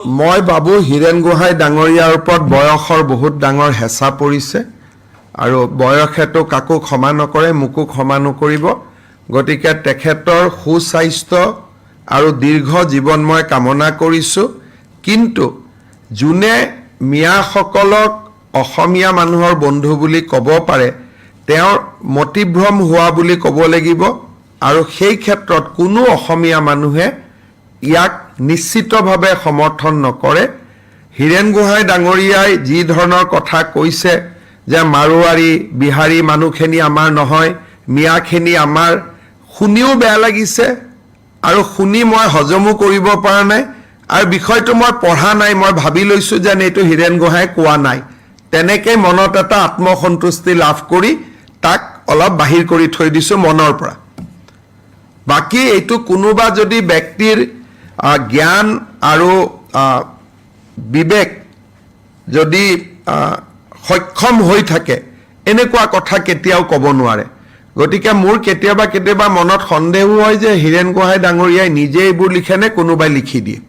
মই বাবু হীৰেণ গোহাঁই ডাঙৰীয়াৰ ওপৰত বয়সৰ বহুত ডাঙৰ হেঁচা পৰিছে আৰু বয়সেতো কাকো ক্ষমা নকৰে, মোকো ক্ষমা নকৰিব। গতিকে তেখেতৰ সুস্বাস্থ্য আৰু দীৰ্ঘ জীৱন মই কামনা কৰিছোঁ। কিন্তু যোনে মিয়াসকলক অসমীয়া মানুহৰ বন্ধু বুলি ক'ব পাৰে, তেওঁৰ মতিভ্ৰম হোৱা বুলি ক'ব লাগিব। আৰু সেই ক্ষেত্ৰত কোনো অসমীয়া মানুহে ইয়াক নিশ্চিতভাৱে সমৰ্থন নকৰে। হীৰেণ গোহাঁই ডাঙৰীয়াই যি ধৰণৰ কথা কৈছে যে মাৰোৱাৰী বিহাৰী মানুহখিনি আমাৰ নহয়, মিয়াখিনি আমাৰ, শুনিও বেয়া লাগিছে আৰু শুনি মই হজমো কৰিব পৰা নাই। আৰু বিষয়টো মই পঢ়া নাই, মই ভাবি লৈছোঁ যেন এইটো হীৰেণ গোহাঁই কোৱা নাই। তেনেকৈ মনত এটা আত্মসন্তুষ্টি লাভ কৰি তাক অলপ বাহিৰ কৰি থৈ দিছোঁ মনৰ পৰা। বাকী এইটো কোনোবা যদি ব্যক্তিৰ জ্ঞান আৰু বিবেক যদি সক্ষম হৈ থাকে, এনেকুৱা কথা কেতিয়াও ক'ব নোৱাৰে। গতিকে মোৰ কেতিয়াবা মনত সন্দেহো হয় যে হীৰেণ গোহাঁই ডাঙৰীয়াই নিজে এইবোৰ লিখেনে কোনোবাই লিখি দিয়ে।